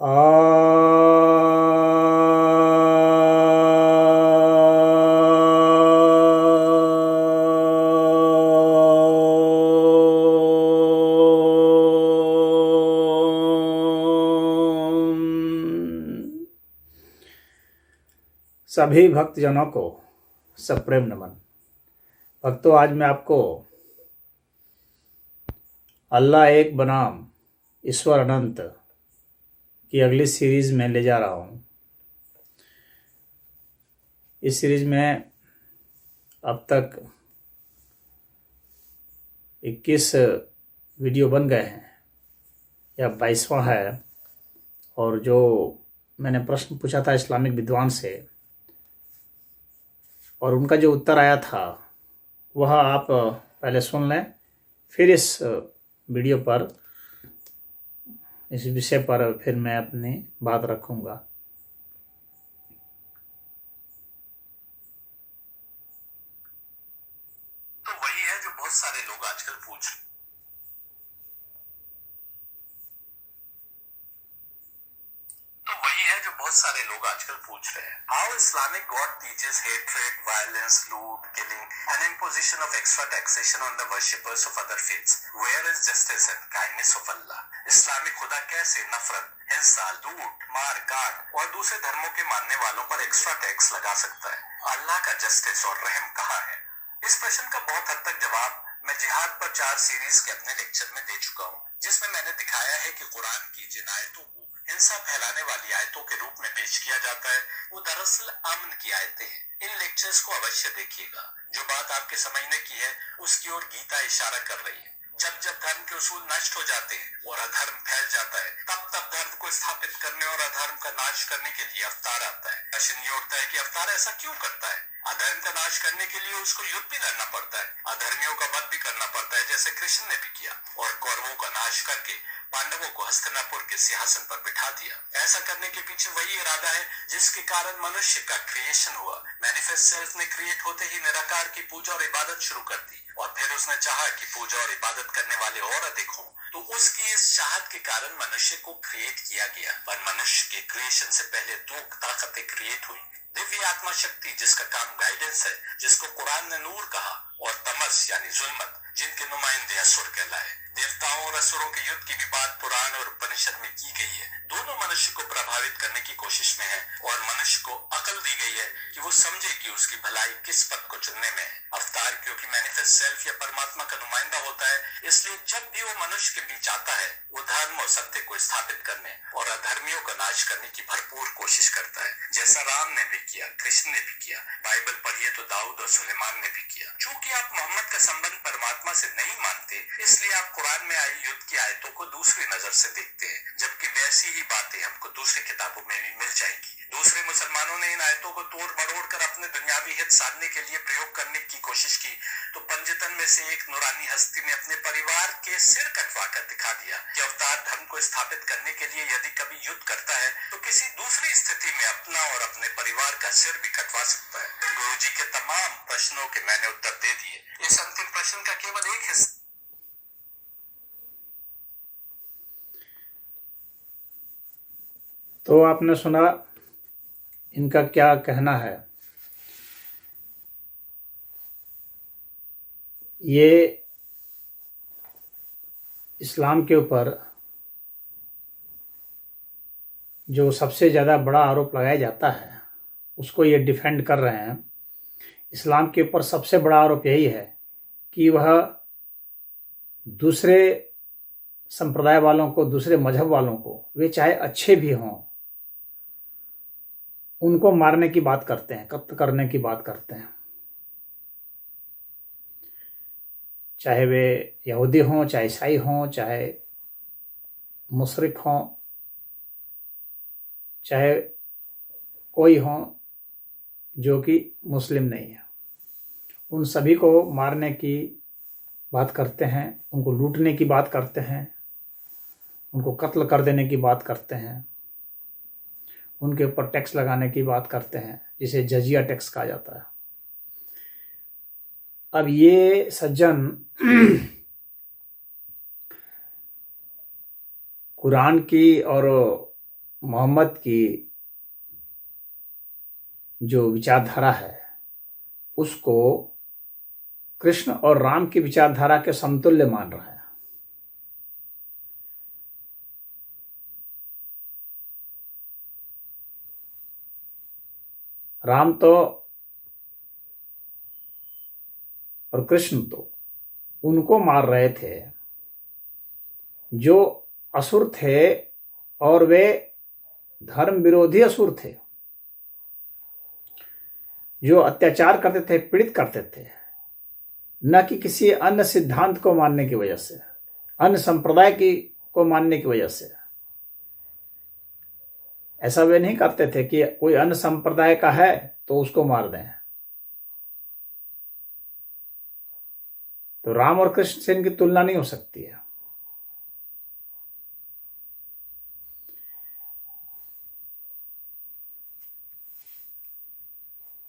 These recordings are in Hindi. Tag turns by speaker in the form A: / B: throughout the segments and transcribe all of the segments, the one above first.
A: सभी भक्तजनों को सप्रेम नमन। भक्तों, आज मैं आपको अल्लाह एक बनाम ईश्वर अनंत की अगली सीरीज में ले जा रहा हूँ। इस सीरीज में अब तक 21 वीडियो बन गए हैं, यह 22वां है। और जो मैंने प्रश्न पूछा था इस्लामिक विद्वान से और उनका जो उत्तर आया था वह आप पहले सुन लें, फिर इस वीडियो पर, इस विषय पर फिर मैं अपनी बात रखूंगा।
B: तो वही है जो बहुत सारे लोग आजकल पूछ रहे हैं। How Islamic God teaches hatred, violence, loot, killing and imposition of extra taxation on the worshippers of other faiths. Where is justice and kindness of Allah? Islamic खुदा कैसे नफरत, हिंसा, लूट, मार काट और दूसरे धर्मों के मानने वालों पर एक्स्ट्रा टैक्स लगा सकता है? अल्लाह का जस्टिस और रहम कहाँ है? इस प्रश्न का बहुत हद तक जवाब मैं जिहाद पर 4 सीरीज के अपने लेक्चर में दे चुका हूँ, जिसमें मैंने दिखाया है कि कुरान की जिन आयतों को हिंसा फैलाने वाली आयतों के रूप में पेश किया जाता है वो दरअसल अमन की आयतें हैं। इन लेक्चर्स को अवश्य देखिएगा। जो बात आपके समझने की है उसकी ओर गीता इशारा कर रही है। जब जब धर्म के उसूल नष्ट हो जाते हैं और अधर्म फैल जाता है, तब तब धर्म को स्थापित करने और अधर्म का नाश करने के लिए अवतार आता है। प्रश्न ये उठता है कि अवतार ऐसा क्यों करता है? अधर्म का नाश करने के लिए उसको युद्ध भी लड़ना पड़ता है, अधर्मियों का वध भी करना पड़ता है, जैसे कृष्ण ने भी किया, और कौरवों का नाश करके पांडवों को हस्तिनापुर के सिंहासन पर बिठा दिया। ऐसा करने के पीछे वही इरादा है जिसके कारण मनुष्य का क्रिएशन हुआ। मैनिफेस्ट सेल्फ ने क्रिएट होते ही निराकार की पूजा और इबादत शुरू कर दी, और फिर उसने चाहा कि पूजा और इबादत करने वाले और अधिक हों, तो उसकी इस चाहत के कारण मनुष्य को क्रिएट किया गया। पर मनुष्य के क्रिएशन से पहले 2 ताकतें क्रिएट हुई। दिव्य आत्मा शक्ति जिसका काम गाइडेंस है, जिसको कुरान ने नूर कहा, और तमस यानी जुल्मत जिनके नुमाइंदे असुर कहलाए। देवताओं और असुरों के युद्ध की भी बात पुराण और उपनिषद में की गई है। दोनों मनुष्य को प्रभावित करने की कोशिश में है, और मनुष्य को अकल दी गई है कि वो समझे कि उसकी भलाई किस पद को चुनने में है। अवतार क्योंकि मैनिफेस्ट सेल्फ या परमात्मा का नुमाइंदा होता है, इसलिए जब भी वो मनुष्य के बीच आता है वो धर्म और सत्य को स्थापित करने और अधर्मियों का नाश करने की भरपूर कोशिश करता है, जैसा राम ने भी किया, कृष्ण ने भी किया। बाइबल पढ़िए तो दाऊद और सुलेमान ने भी किया। चूंकि आप मोहम्मद का संबंध परमात्मा से नहीं मानते, इसलिए आप कुरान में आई युद्ध की आयतों को दूसरी नजर से देखते हैं, जबकि वैसी ही बातें हमको दूसरी किताबों में भी मिल जाएगी। दूसरे मुसलमानों ने इन आयतों को तोड़ मरोड़ कर अपने दुनियावी हित साधने के लिए प्रयोग करने की कोशिश की, तो पंजतन में से एक नूरानी हस्ती ने अपने परिवार के सिर कटवा कर दिखा दिया कि अवतार धर्म को स्थापित करने के लिए यदि कभी युद्ध करता है तो किसी दूसरी स्थिति में अपना और अपने परिवार का सिर भी कटवा सकता है। गुरुजी के तमाम प्रश्नों के मैंने उत्तर दे दिए। इस अंतिम प्रश्न का केवल एक हिस्सा।
A: तो आपने सुना इनका क्या कहना है। ये इस्लाम के ऊपर जो सबसे ज़्यादा बड़ा आरोप लगाया जाता है उसको ये डिफेंड कर रहे हैं। इस्लाम के ऊपर सबसे बड़ा आरोप यही है कि वह दूसरे संप्रदाय वालों को, दूसरे मजहब वालों को, वे चाहे अच्छे भी हों, उनको मारने की बात करते हैं, कत्ल करने की बात करते हैं। चाहे वे यहूदी हों, चाहे ईसाई हों, चाहे मुशरिक हों, चाहे कोई हों जो कि मुस्लिम नहीं है, उन सभी को मारने की बात करते हैं, उनको लूटने की बात करते हैं, उनको कत्ल कर देने की बात करते हैं, उनके ऊपर टैक्स लगाने की बात करते हैं, जिसे जजिया टैक्स कहा जाता है। अब ये सज्जन कुरान की और मोहम्मद की जो विचारधारा है उसको कृष्ण और राम की विचारधारा के समतुल्य मान रहा है। राम तो और कृष्ण तो उनको मार रहे थे जो असुर थे, और वे धर्म विरोधी असुर थे जो अत्याचार करते थे, पीड़ित करते थे, न कि किसी अन्य सिद्धांत को मानने की वजह से, अन्य संप्रदाय को मानने की वजह से। ऐसा वे नहीं करते थे कि कोई अन्य संप्रदाय का है तो उसको मार दें। तो राम और कृष्ण से इनकी तुलना नहीं हो सकती है।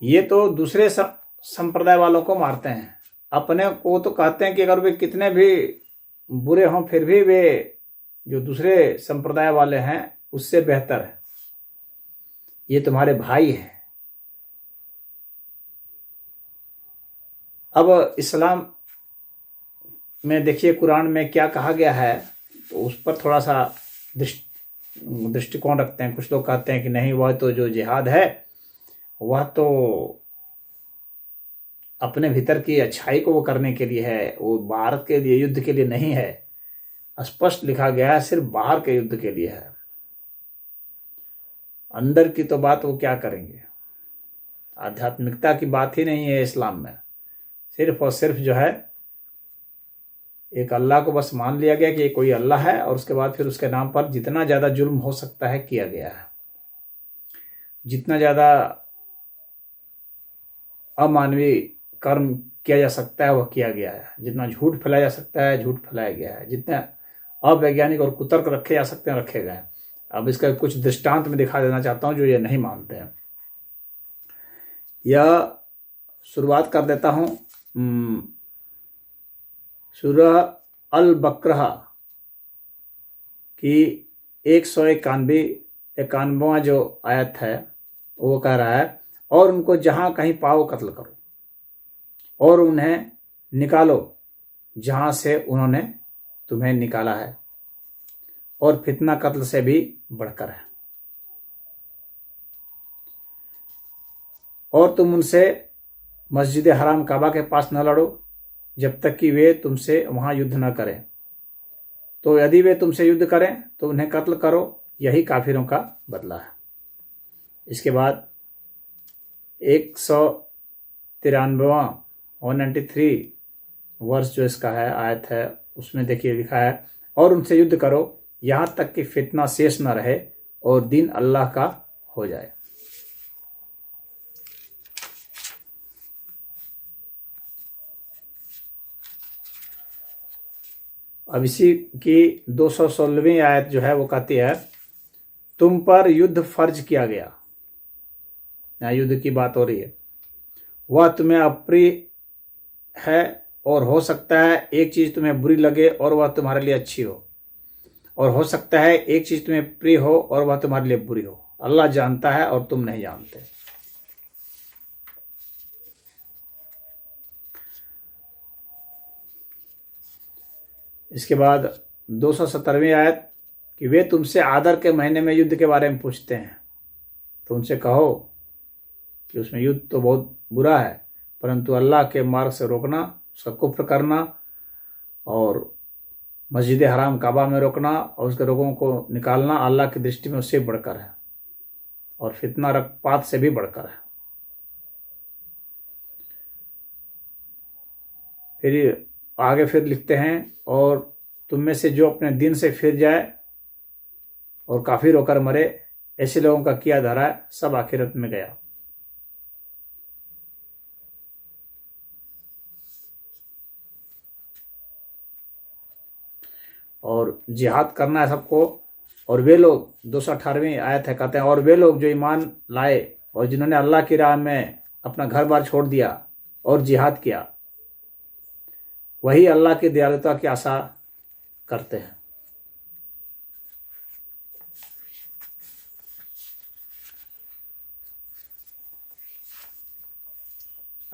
A: ये तो दूसरे संप्रदाय वालों को मारते हैं, अपने को तो कहते हैं कि अगर वे कितने भी बुरे हों फिर भी वे जो दूसरे संप्रदाय वाले हैं उससे बेहतर है, ये तुम्हारे भाई हैं। अब इस्लाम में देखिए कुरान में क्या कहा गया है, तो उस पर थोड़ा सा दृष्टिकोण रखते हैं। कुछ लोग कहते हैं कि नहीं, वह तो जो जिहाद है वह तो अपने भीतर की अच्छाई को वो करने के लिए है, वो बाहर के लिए युद्ध के लिए नहीं है। स्पष्ट लिखा गया है सिर्फ बाहर के युद्ध के लिए है, अंदर की तो बात वो क्या करेंगे। आध्यात्मिकता की बात ही नहीं है इस्लाम में। सिर्फ और सिर्फ जो है एक अल्लाह को बस मान लिया गया कि कोई अल्लाह है, और उसके बाद फिर उसके नाम पर जितना ज़्यादा जुल्म हो सकता है किया गया है, जितना ज़्यादा अमानवीय कर्म किया जा सकता है वह किया गया है, जितना झूठ फैलाया जा सकता है झूठ फैलाया गया है, जितने अवैज्ञानिक और कुतर्क रखे जा सकते हैं रखे गए। अब इसका कुछ दृष्टांत में दिखा देना चाहता हूं जो ये नहीं मानते हैं। यह शुरुआत कर देता हूं सूरह अल बकरा की 191वां जो आयत है वो कह रहा है, और उनको जहां कहीं पाओ कत्ल करो और उन्हें निकालो जहां से उन्होंने तुम्हें निकाला है, और फितना कत्ल से भी बढ़कर है। और तुम उनसे मस्जिद हराम काबा के पास न लड़ो जब तक कि वे तुमसे वहां युद्ध न करें, तो यदि वे तुमसे युद्ध करें तो उन्हें कत्ल करो, यही काफिरों का बदला है। इसके बाद 193 वर्ष जो इसका है आयत है उसमें देखिए लिखा है, और उनसे युद्ध करो यहां तक कि फितना शेष न रहे और दीन अल्लाह का हो जाए। अब इसी की 216वीं आयत जो है वो कहती है, तुम पर युद्ध फर्ज किया गया। यहाँ युद्ध की बात हो रही है। वह तुम्हें अप्रिय है, और हो सकता है एक चीज तुम्हें बुरी लगे और वह तुम्हारे लिए अच्छी हो, और हो सकता है एक चीज तुम्हें प्रिय हो और वह तुम्हारे लिए बुरी हो। अल्लाह जानता है और तुम नहीं जानते। इसके बाद 217वीं आयत कि वे तुमसे आदर के महीने में युद्ध के बारे में पूछते हैं, तो उनसे कहो कि उसमें युद्ध तो बहुत बुरा है, परंतु अल्लाह के मार्ग से रोकना, उसका कुफ्र करना और मस्जिद हराम काबा में रोकना और उसके लोगों को निकालना अल्लाह की दृष्टि में उससे बढ़कर है, और फितना रक्तपात से भी बढ़कर है। फिर आगे फिर लिखते हैं, और तुम में से जो अपने दिन से फिर जाए और काफिर होकर मरे, ऐसे लोगों का किया धरा सब आखिरत में गया। और जिहाद करना है सबको। और वे लोग 218वीं आयत है कहते हैं, और वे लोग जो ईमान लाए और जिन्होंने अल्लाह की राह में अपना घर बार छोड़ दिया और जिहाद किया, वही अल्लाह की दयालुता की आशा करते हैं।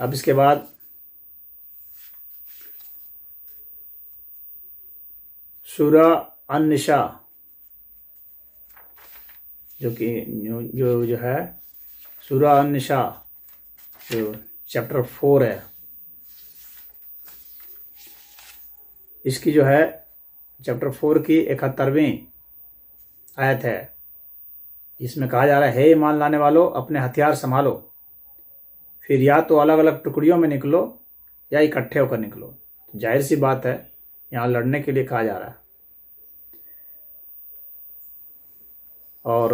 A: अब इसके बाद सूरा अन-निसा, जो कि जो है सूरा अन-निसा, जो चैप्टर 4 है, इसकी जो है चैप्टर 4 की 71वीं आयत है। इसमें कहा जा रहा है, हे ईमान लाने वालों, अपने हथियार संभालो, फिर या तो अलग अलग टुकड़ियों में निकलो या इकट्ठे होकर निकलो। जाहिर सी बात है, यहाँ लड़ने के लिए कहा जा रहा है। और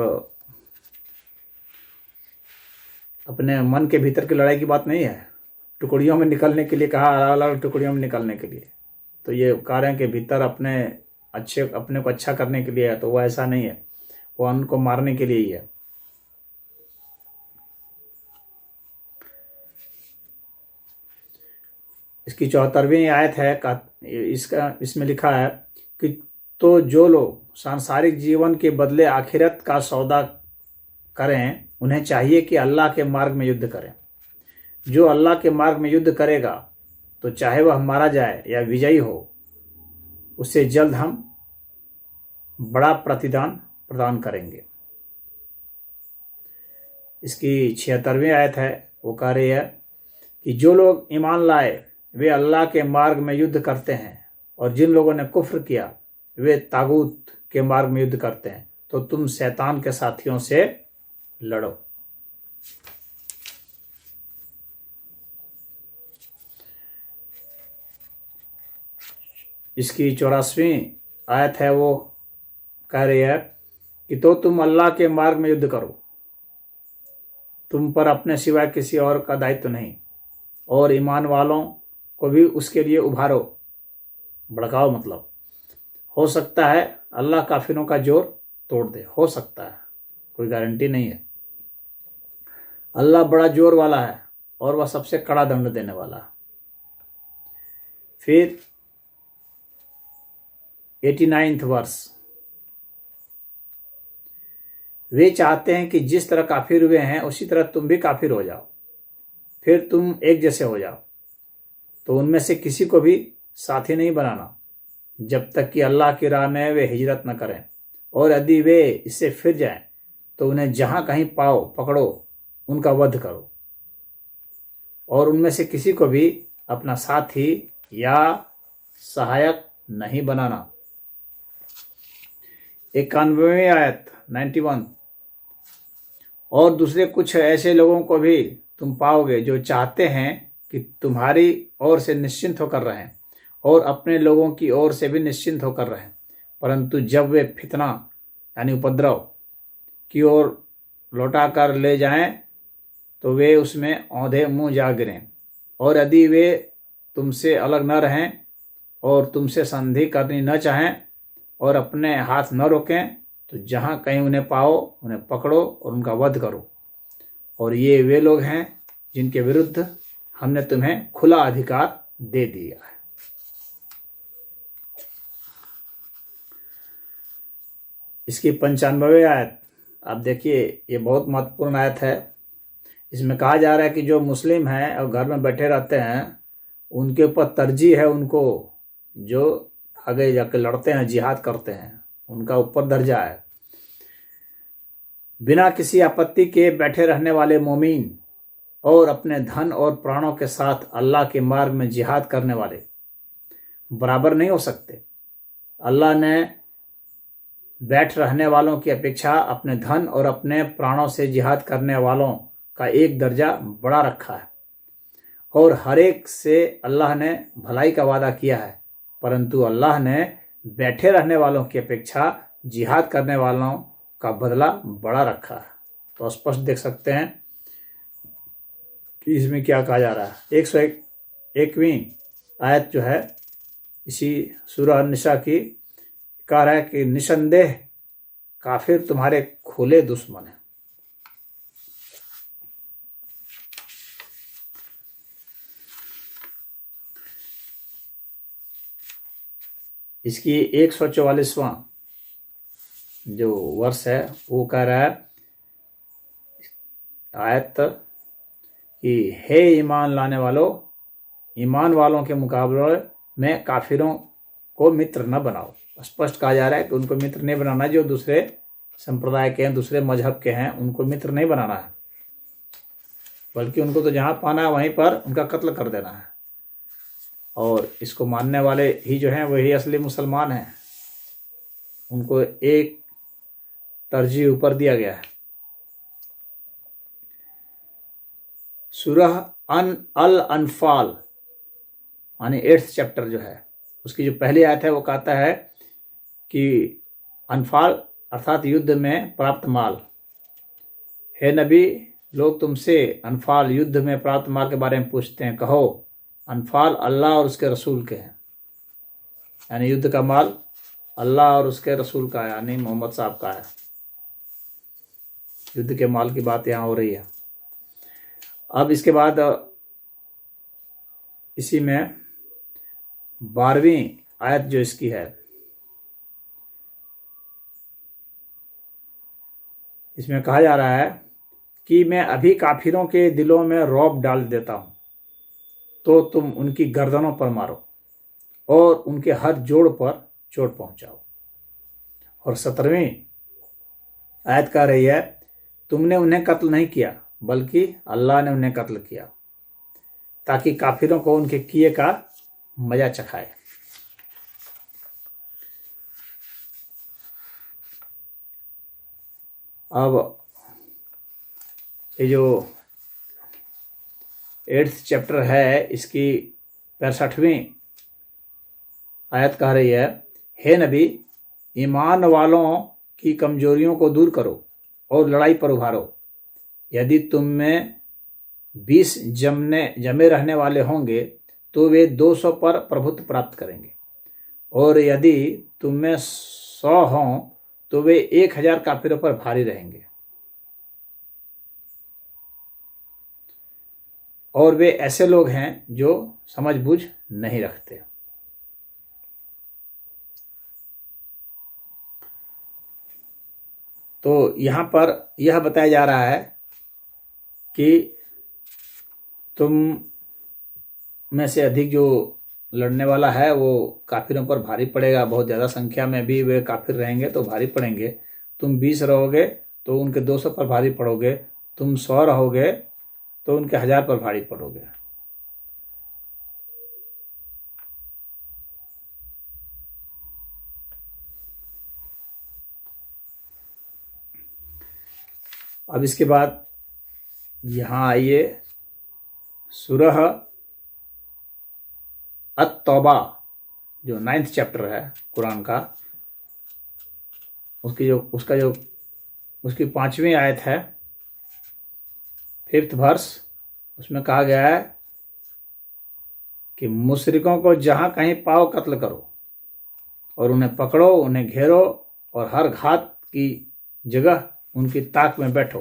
A: अपने मन के भीतर की लड़ाई की बात नहीं है, टुकड़ियों में निकलने के लिए कहा, अलग अलग टुकड़ियों में निकलने के लिए। तो ये कार्य के भीतर अपने को अच्छा करने के लिए है, तो वो ऐसा नहीं है, वो उनको मारने के लिए ही है। इसकी 74वीं आयत है, इसमें लिखा है कि तो जो लोग सांसारिक जीवन के बदले आखिरत का सौदा करें, उन्हें चाहिए कि अल्लाह के मार्ग में युद्ध करें। जो अल्लाह के मार्ग में युद्ध करेगा, तो चाहे वह मारा जाए या विजयी हो, उसे जल्द हम बड़ा प्रतिदान प्रदान करेंगे। इसकी 76वीं आयत है, वो कह रही है कि जो लोग ईमान लाए वे अल्लाह के मार्ग में युद्ध करते हैं, और जिन लोगों ने कुफ्र किया वे तागूत के मार्ग में युद्ध करते हैं, तो तुम शैतान के साथियों से लड़ो। इसकी 84वीं आयत है, वो कह रही है कि तो तुम अल्लाह के मार्ग में युद्ध करो, तुम पर अपने सिवाय किसी और का दायित्व नहीं, और ईमान वालों को भी उसके लिए उभारो, भड़काओ। मतलब हो सकता है अल्लाह काफिरों का जोर तोड़ दे, हो सकता है, कोई गारंटी नहीं है। अल्लाह बड़ा जोर वाला है और वह सबसे कड़ा दंड देने वाला है। फिर 89वां वर्ष, वे चाहते हैं कि जिस तरह काफिर हुए हैं उसी तरह तुम भी काफिर हो जाओ, फिर तुम एक जैसे हो जाओ। तो उनमें से किसी को भी साथी नहीं बनाना जब तक कि अल्लाह की राह में वे हिजरत न करें, और यदि वे इससे फिर जाएं तो उन्हें जहां कहीं पाओ पकड़ो, उनका वध करो, और उनमें से किसी को भी अपना साथी या सहायक नहीं बनाना। 91वीं आयत 91, और दूसरे कुछ ऐसे लोगों को भी तुम पाओगे जो चाहते हैं कि तुम्हारी ओर से निश्चिंत होकर रहें और अपने लोगों की ओर से भी निश्चिंत होकर रहें, परंतु जब वे फितना यानी उपद्रव की ओर लौटा कर ले जाएं तो वे उसमें औंधे मुंह जा गिरें, और यदि वे तुमसे अलग न रहें और तुमसे संधि करनी न चाहें और अपने हाथ न रोकें, तो जहाँ कहीं उन्हें पाओ उन्हें पकड़ो और उनका वध करो। और ये वे लोग हैं जिनके विरुद्ध हमने तुम्हें खुला अधिकार दे दिया है। इसकी 95वीं आयत, आप देखिए, ये बहुत महत्वपूर्ण आयत है। इसमें कहा जा रहा है कि जो मुस्लिम हैं और घर में बैठे रहते हैं, उनके ऊपर तरजीह है, उनको जो आगे जाकर लड़ते हैं, जिहाद करते हैं, उनका ऊपर दर्जा है। बिना किसी आपत्ति के बैठे रहने वाले मोमीन और अपने धन और प्राणों के साथ अल्लाह के मार्ग में जिहाद करने वाले बराबर नहीं हो सकते। अल्लाह ने बैठ रहने वालों की अपेक्षा अपने धन और अपने प्राणों से जिहाद करने वालों का एक दर्जा बड़ा रखा है, और हर एक से अल्लाह ने भलाई का वादा किया है, परंतु अल्लाह ने बैठे रहने वालों की अपेक्षा जिहाद करने वालों का बदला बड़ा रखा है। तो स्पष्ट देख सकते हैं कि इसमें क्या कहा जा रहा है। 101वीं आयत जो है इसी सूरह अन-निसा की कह रहा है कि निसंदेह काफिर तुम्हारे खुले दुश्मन हैं। इसकी 144वां जो वर्ष है वो कह रहा है आयत कि हे ईमान लाने वालों, ईमान वालों के मुकाबले में काफिरों को मित्र न बनाओ। स्पष्ट कहा जा रहा है कि उनको मित्र नहीं बनाना, जो दूसरे संप्रदाय के हैं, दूसरे मजहब के हैं, उनको मित्र नहीं बनाना है, बल्कि उनको तो जहाँ पाना है वहीं पर उनका कत्ल कर देना है। और इसको मानने वाले ही जो हैं वही असली मुसलमान हैं, उनको एक तरजीह ऊपर दिया गया है। सूरह अल अनफाल यानी 8th चैप्टर जो है, उसकी जो पहली आयत है वो कहता है कि अनफाल अर्थात युद्ध में प्राप्त माल, हे नबी लोग तुमसे अनफाल युद्ध में प्राप्त माल के बारे में पूछते हैं, कहो अनफाल अल्लाह और उसके रसूल के हैं। यानी युद्ध का माल अल्लाह और उसके रसूल का है, यानी मोहम्मद साहब का है। युद्ध के माल की बात यहाँ हो रही है। अब इसके बाद इसी में 12वीं आयत जो इसकी है, इसमें कहा जा रहा है कि मैं अभी काफिरों के दिलों में रौब डाल देता हूं, तो तुम उनकी गर्दनों पर मारो और उनके हर जोड़ पर चोट पहुंचाओ। और 17वीं आयत कह रही है, तुमने उन्हें कत्ल नहीं किया बल्कि अल्लाह ने उन्हें कत्ल किया, ताकि काफिरों को उनके किए का मजा चखाए। अब ये जो 8th चैप्टर है, इसकी 65वीं आयत कह रही है, हे नबी ईमान वालों की कमजोरियों को दूर करो और लड़ाई पर उभारो। यदि तुम में 20 जमे रहने वाले होंगे तो वे 200 पर प्रभुत्व प्राप्त करेंगे, और यदि तुम में 100 हों तो वे 1000 काफिरों पर भारी रहेंगे। और वे ऐसे लोग हैं जो समझ बूझ नहीं रखते। तो यहाँ पर यह बताया जा रहा है कि तुम में से अधिक जो लड़ने वाला है वो काफिरों पर भारी पड़ेगा। बहुत ज़्यादा संख्या में भी वे काफिर रहेंगे तो भारी पड़ेंगे। तुम 20 रहोगे तो उनके 200 पर भारी पड़ोगे, तुम 100 रहोगे तो उनके 1000 पर भारी पड़ोगे। अब इसके बाद यहाँ आइए, सूरह अत-तौबा जो 9th चैप्टर है कुरान का, उसकी 5वीं आयत है, 5th वर्स। उसमें कहा गया है कि मुशरिकों को जहाँ कहीं पाओ कत्ल करो और उन्हें पकड़ो, उन्हें घेरो और हर घात की जगह उनकी ताक में बैठो।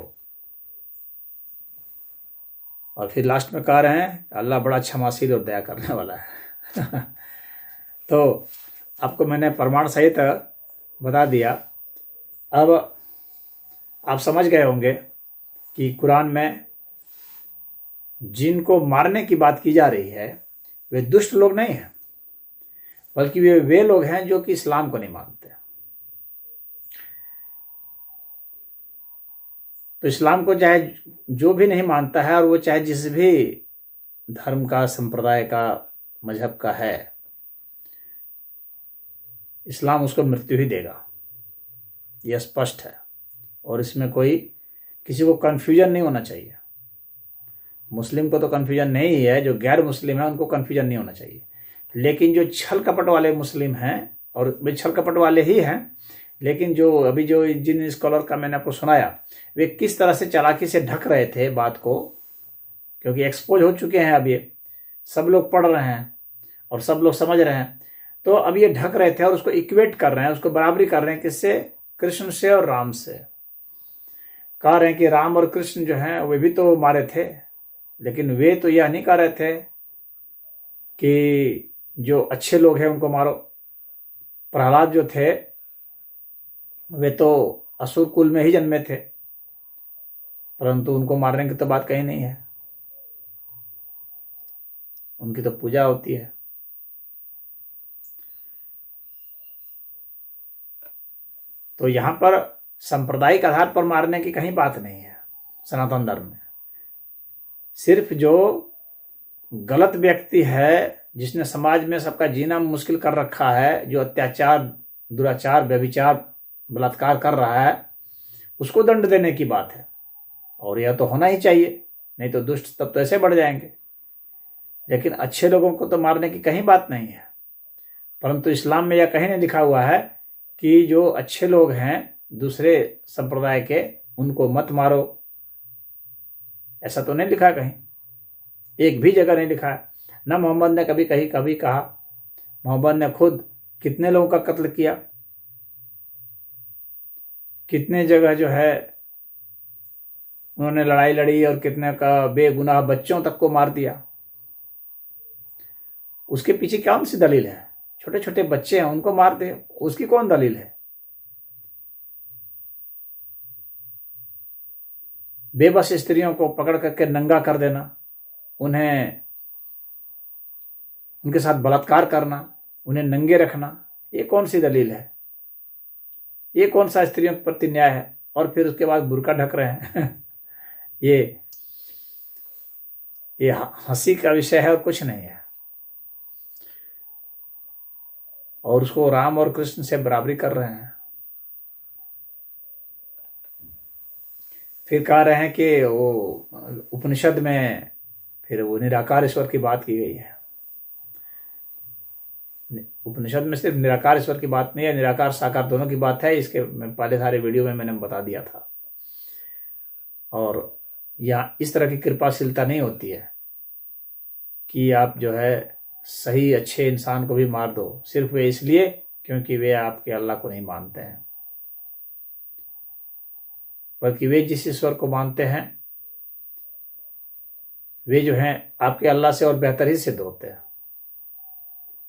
A: और फिर लास्ट में कह रहे हैं अल्लाह बड़ा क्षमाशील और दया करने वाला है। तो आपको मैंने प्रमाण सहित बता दिया। अब आप समझ गए होंगे कि कुरान में जिनको मारने की बात की जा रही है वे दुष्ट लोग नहीं हैं, बल्कि वे लोग हैं जो कि इस्लाम को नहीं मानते। तो इस्लाम को चाहे जो भी नहीं मानता है, और वो चाहे जिस भी धर्म का, संप्रदाय का, मजहब का है, इस्लाम उसको मृत्यु ही देगा। यह स्पष्ट है और इसमें कोई किसी को कन्फ्यूजन नहीं होना चाहिए। मुस्लिम को तो कन्फ्यूजन नहीं है, जो गैर मुस्लिम है उनको कन्फ्यूजन नहीं होना चाहिए। लेकिन जो छल कपट वाले मुस्लिम हैं, और वे छल कपट वाले ही हैं, लेकिन जो जिन स्कॉलर का मैंने आपको सुनाया, वे किस तरह से चालाकी से ढक रहे थे बात को, क्योंकि एक्सपोज हो चुके हैं। अब ये सब लोग पढ़ रहे हैं और सब लोग समझ रहे हैं। तो अब ये ढक रहे थे और उसको इक्वेट कर रहे हैं, उसको बराबरी कर रहे हैं, किससे? कृष्ण से और राम से। कह रहे हैं कि राम और कृष्ण जो हैं वे भी तो मारे थे, लेकिन वे तो यह नहीं कह रहे थे कि जो अच्छे लोग हैं उनको मारो। प्रहलाद जो थे वे तो असुर कुल में ही जन्मे थे, परंतु उनको मारने की तो बात कहीं नहीं है। उनकी तो पूजा होती है। तो यहाँ पर सांप्रदायिक आधार पर मारने की कहीं बात नहीं है सनातन धर्म में। सिर्फ जो गलत व्यक्ति है, जिसने समाज में सबका जीना मुश्किल कर रखा है, जो अत्याचार, दुराचार, व्यभिचार, बलात्कार कर रहा है, उसको दंड देने की बात है। और यह तो होना ही चाहिए, नहीं तो दुष्ट तब तो ऐसे बढ़ जाएंगे। लेकिन अच्छे लोगों को तो मारने की कहीं बात नहीं है। परंतु इस्लाम में यह कहीं नहीं लिखा हुआ है कि जो अच्छे लोग हैं दूसरे संप्रदाय के, उनको मत मारो। ऐसा तो नहीं लिखा कहीं, एक भी जगह नहीं लिखा है। ना मोहम्मद ने कभी कहा। मोहम्मद ने खुद कितने लोगों का कत्ल किया, कितने जगह जो है उन्होंने लड़ाई लड़ी, और कितने का बेगुनाह बच्चों तक को मार दिया। उसके पीछे कौन सी दलील है? छोटे छोटे बच्चे हैं उनको मार दे, उसकी कौन दलील है? बेबस स्त्रियों को पकड़ करके नंगा कर देना, उन्हें उनके साथ बलात्कार करना, उन्हें नंगे रखना, ये कौन सी दलील है? ये कौन सा स्त्रियों के प्रति न्याय है? और फिर उसके बाद बुर्का ढक रहे हैं ये हंसी का विषय है और कुछ नहीं है। और उसको राम और कृष्ण से बराबरी कर रहे हैं। फिर कह रहे हैं कि वो उपनिषद में फिर वो निराकार ईश्वर की बात की गई है। उपनिषद में सिर्फ निराकार ईश्वर की बात नहीं है, निराकार साकार दोनों की बात है। इसके पहले सारे वीडियो में मैंने बता दिया था। और यहाँ इस तरह की कृपाशीलता नहीं होती है कि आप जो है सही अच्छे इंसान को भी मार दो, सिर्फ वे इसलिए क्योंकि वे आपके अल्लाह को नहीं मानते हैं। बल्कि वे जिस ईश्वर को मानते हैं वे जो हैं आपके अल्लाह से और बेहतर ही सिद्ध होते हैं,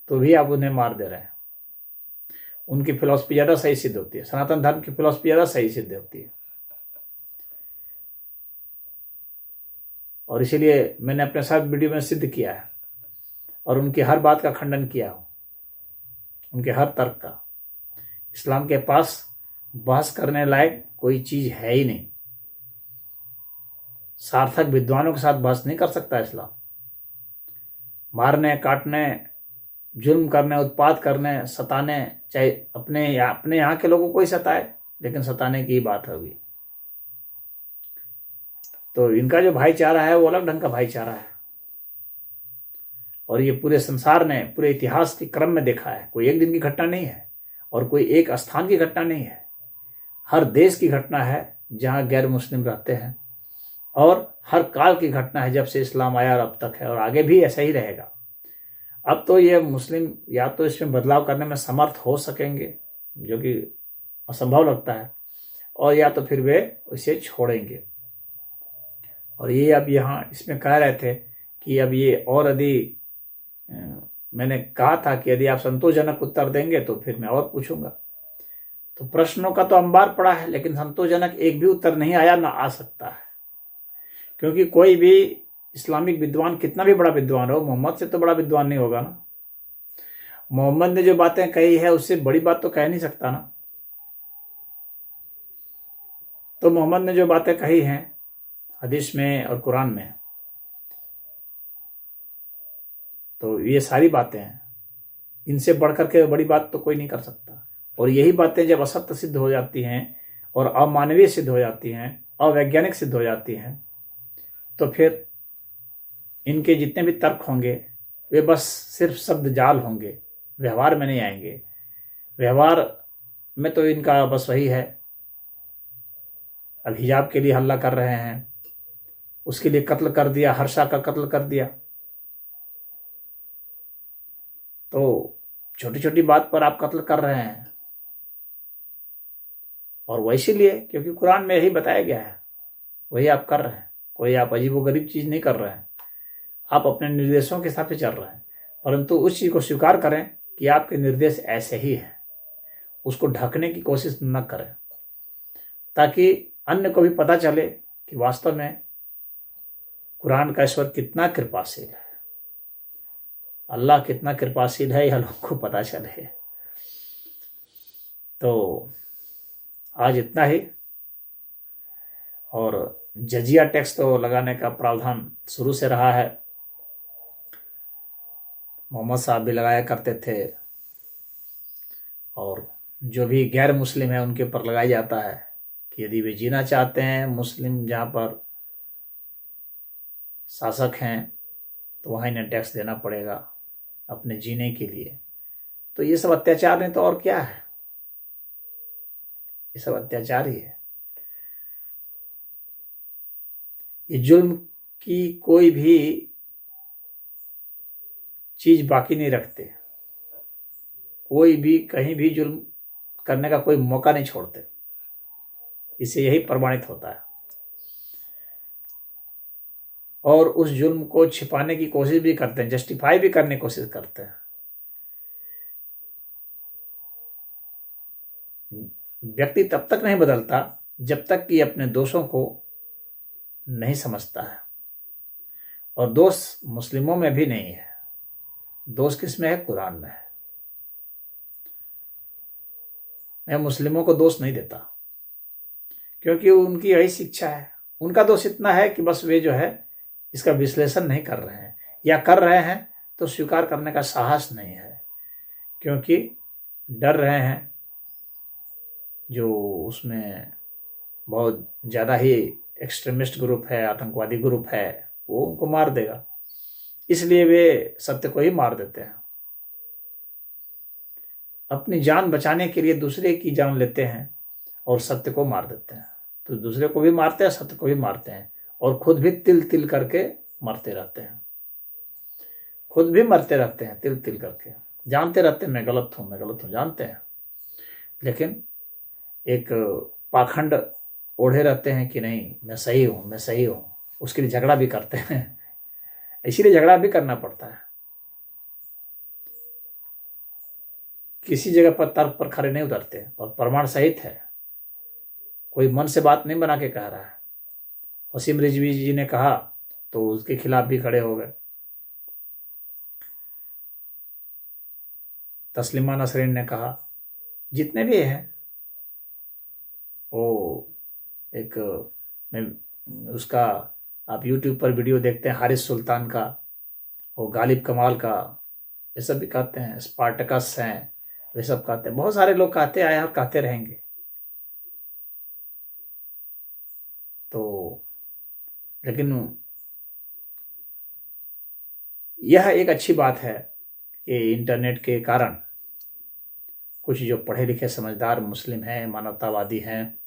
A: तो भी आप उन्हें मार दे रहे हैं। उनकी फिलॉसफी ज़्यादा सही सिद्ध होती है, सनातन धर्म की फिलॉसफी ज़्यादा सही सिद्ध होती है। और इसीलिए मैंने अपने सब वीडियो में सिद्ध किया है और उनकी हर बात का खंडन किया हूँ, उनके हर तर्क का। इस्लाम के पास बहस करने लायक कोई चीज़ है ही नहीं। सार्थक विद्वानों के साथ बहस नहीं कर सकता इस्लाम। मारने, काटने, जुल्म करने, उत्पात करने, सताने, चाहे अपने यहाँ के लोगों को ही सताए, लेकिन सताने की बात होगी। तो इनका जो भाईचारा है वो अलग ढंग का भाईचारा है। और ये पूरे संसार ने, पूरे इतिहास के क्रम में देखा है। कोई एक दिन की घटना नहीं है और कोई एक स्थान की घटना नहीं है। हर देश की घटना है जहाँ गैर मुस्लिम रहते हैं, और हर काल की घटना है जब से इस्लाम आया और अब तक है, और आगे भी ऐसा ही रहेगा। अब तो ये मुस्लिम या तो इसमें बदलाव करने में समर्थ हो सकेंगे, जो कि असंभव लगता है, और या तो फिर वे इसे छोड़ेंगे। और ये अब यहाँ इसमें कह रहे थे कि अब ये, और यदि मैंने कहा था कि यदि आप संतोषजनक उत्तर देंगे तो फिर मैं और पूछूंगा। तो प्रश्नों का तो अंबार पड़ा है, लेकिन संतोषजनक एक भी उत्तर नहीं आया, ना आ सकता है। क्योंकि कोई भी इस्लामिक विद्वान कितना भी बड़ा विद्वान हो, मोहम्मद से तो बड़ा विद्वान नहीं होगा ना। मोहम्मद ने जो बातें कही है उससे बड़ी बात तो कह नहीं सकता ना। तो मोहम्मद ने जो बातें कही हैं हदीस में और कुरान में, तो ये सारी बातें हैं, इनसे बढ़कर के बड़ी बात तो कोई नहीं कर सकता। और यही बातें जब असत्य सिद्ध हो जाती हैं और अमानवीय सिद्ध हो जाती हैं, अवैज्ञानिक सिद्ध हो जाती हैं, तो फिर इनके जितने भी तर्क होंगे वे बस सिर्फ शब्द जाल होंगे, व्यवहार में नहीं आएंगे। व्यवहार में तो इनका बस वही है, अब हिजाब के लिए हल्ला कर रहे हैं, उसके लिए कत्ल कर दिया, हर्षा का कत्ल कर दिया। तो छोटी छोटी बात पर आप कत्ल कर रहे हैं, और वो इसीलिए क्योंकि कुरान में यही बताया गया है, वही आप कर रहे हैं। कोई आप अजीबोगरीब चीज़ नहीं कर रहे हैं, आप अपने निर्देशों के हिसाब से चल रहे हैं। परंतु उस चीज़ को स्वीकार करें कि आपके निर्देश ऐसे ही हैं, उसको ढकने की कोशिश न करें, ताकि अन्य को भी पता चले कि वास्तव में कुरान का ईश्वर कितना कृपाशील है। अल्लाह कितना कृपाशील है यह लोगों को पता चले। तो आज इतना ही। और जजिया टैक्स तो लगाने का प्रावधान शुरू से रहा है, मोहम्मद साहब भी लगाया करते थे, और जो भी गैर मुस्लिम है उनके ऊपर लगाया जाता है कि यदि वे जीना चाहते हैं, मुस्लिम जहाँ पर शासक हैं तो वहाँ इन्हें टैक्स देना पड़ेगा अपने जीने के लिए। तो ये सब अत्याचार नहीं तो और क्या है, ये सब अत्याचार ही है। ये जुल्म की कोई भी चीज बाकी नहीं रखते, कोई भी कहीं भी जुल्म करने का कोई मौका नहीं छोड़ते। इससे यही प्रमाणित होता है। और उस जुल्म को छिपाने की कोशिश भी करते हैं, जस्टिफाई भी करने की कोशिश करते हैं। व्यक्ति तब तक नहीं बदलता जब तक कि अपने दोषों को नहीं समझता है। और दोष मुस्लिमों में भी नहीं है, दोष किसमें है? कुरान में है। मैं मुस्लिमों को दोष नहीं देता, क्योंकि उनकी यही शिक्षा है। उनका दोष इतना है कि बस वे जो है इसका विश्लेषण नहीं कर रहे हैं, या कर रहे हैं तो स्वीकार करने का साहस नहीं है, क्योंकि डर रहे हैं जो उसमें बहुत ज़्यादा ही एक्सट्रीमिस्ट ग्रुप है, आतंकवादी ग्रुप है, वो उनको मार देगा। इसलिए वे सत्य को ही मार देते हैं। अपनी जान बचाने के लिए दूसरे की जान लेते हैं और सत्य को मार देते हैं। तो दूसरे को भी मारते हैं, सत्य को भी मारते हैं, और खुद भी तिल तिल करके मरते रहते हैं। खुद भी मरते रहते हैं तिल तिल करके, जानते रहते हैं मैं गलत हूँ जानते हैं, लेकिन एक पाखंड ओढ़े रहते हैं कि नहीं मैं सही हूँ। उसके लिए झगड़ा भी करते हैं। इसीलिए झगड़ा भी करना पड़ता है। किसी जगह पर तर्क पर खड़े नहीं उतरते, और प्रमाण सहित है। कोई मन से बात नहीं बना के कह रहा है। वसीम रिजवी जी ने कहा तो उसके खिलाफ भी खड़े हो गए। तस्लीमा नसरीन ने कहा, जितने भी हैं वो एक उसका आप YouTube पर वीडियो देखते हैं, हारिस सुल्तान का, वो गालिब कमाल का, ये सब भी कहते हैं, स्पार्टकस हैं, वे सब कहते हैं। बहुत सारे लोग कहते आए और कहते रहेंगे। तो लेकिन यह एक अच्छी बात है कि इंटरनेट के कारण कुछ जो पढ़े लिखे समझदार मुस्लिम हैं, मानवतावादी हैं,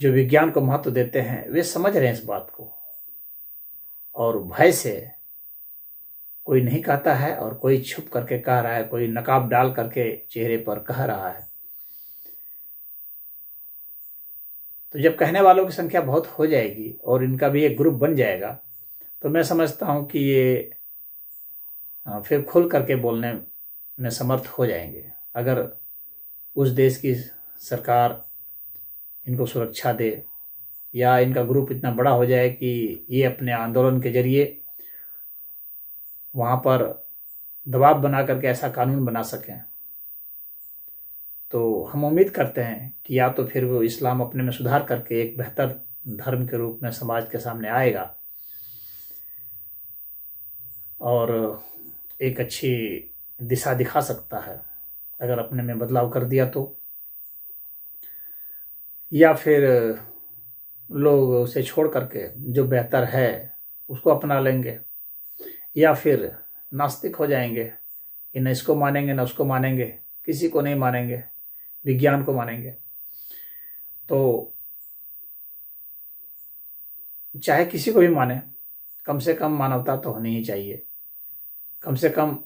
A: जो विज्ञान को महत्व देते हैं, वे समझ रहे हैं इस बात को, और भय से कोई नहीं कहता है और कोई छुप करके कह रहा है, कोई नकाब डाल करके चेहरे पर कह रहा है। तो जब कहने वालों की संख्या बहुत हो जाएगी और इनका भी एक ग्रुप बन जाएगा, तो मैं समझता हूँ कि ये फिर खुल करके बोलने में समर्थ हो जाएंगे। अगर उस देश की सरकार इनको सुरक्षा दे, या इनका ग्रुप इतना बड़ा हो जाए कि ये अपने आंदोलन के जरिए वहाँ पर दबाव बना करके ऐसा कानून बना सकें, तो हम उम्मीद करते हैं कि या तो फिर वो इस्लाम अपने में सुधार करके एक बेहतर धर्म के रूप में समाज के सामने आएगा और एक अच्छी दिशा दिखा सकता है, अगर अपने में बदलाव कर दिया तो। या फिर लोग उसे छोड़ करके जो बेहतर है उसको अपना लेंगे, या फिर नास्तिक हो जाएंगे कि न इसको मानेंगे न उसको मानेंगे, किसी को नहीं मानेंगे, विज्ञान को मानेंगे। तो चाहे किसी को भी माने, कम से कम मानवता तो होनी ही चाहिए। कम से कम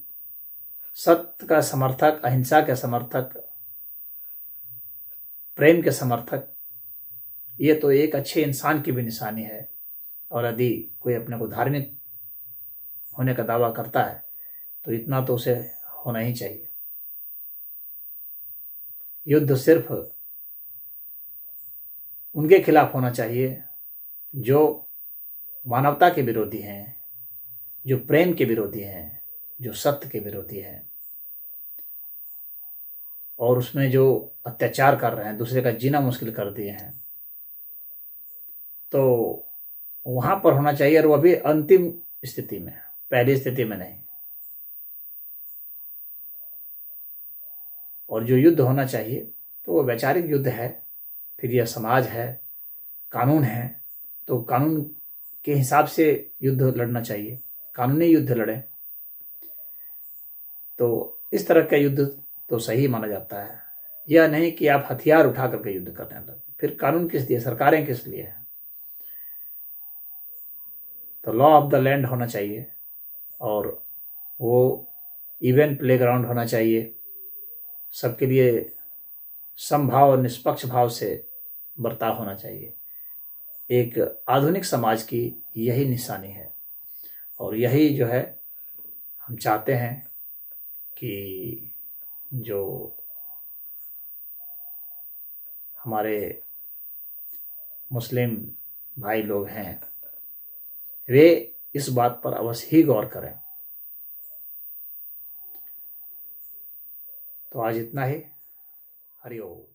A: सत्य का समर्थक, अहिंसा के समर्थक, प्रेम के समर्थक, ये तो एक अच्छे इंसान की भी निशानी है। और यदि कोई अपने को धार्मिक होने का दावा करता है तो इतना तो उसे होना ही चाहिए। युद्ध सिर्फ उनके खिलाफ होना चाहिए जो मानवता के विरोधी हैं, जो प्रेम के विरोधी हैं, जो सत्य के विरोधी हैं और उसमें जो अत्याचार कर रहे हैं, दूसरे का जीना मुश्किल कर दिए हैं, तो वहां पर होना चाहिए। और वो अभी अंतिम स्थिति में, पहली स्थिति में नहीं। और जो युद्ध होना चाहिए तो वो वैचारिक युद्ध है। फिर यह समाज है, कानून है, तो कानून के हिसाब से युद्ध लड़ना चाहिए, कानूनी युद्ध लड़ें। तो इस तरह का युद्ध तो सही माना जाता है। यह नहीं कि आप हथियार उठा करके युद्ध करने लगे, फिर कानून किस लिए, सरकारें किस लिए हैं। तो लॉ ऑफ द लैंड होना चाहिए और वो इवन प्लेग्राउंड होना चाहिए, सबके लिए समभाव और निष्पक्ष भाव से बर्ताव होना चाहिए। एक आधुनिक समाज की यही निशानी है और यही जो है हम चाहते हैं कि जो हमारे मुस्लिम भाई लोग हैं वे इस बात पर अवश्य ही गौर करें। तो आज इतना ही। हरि ओम।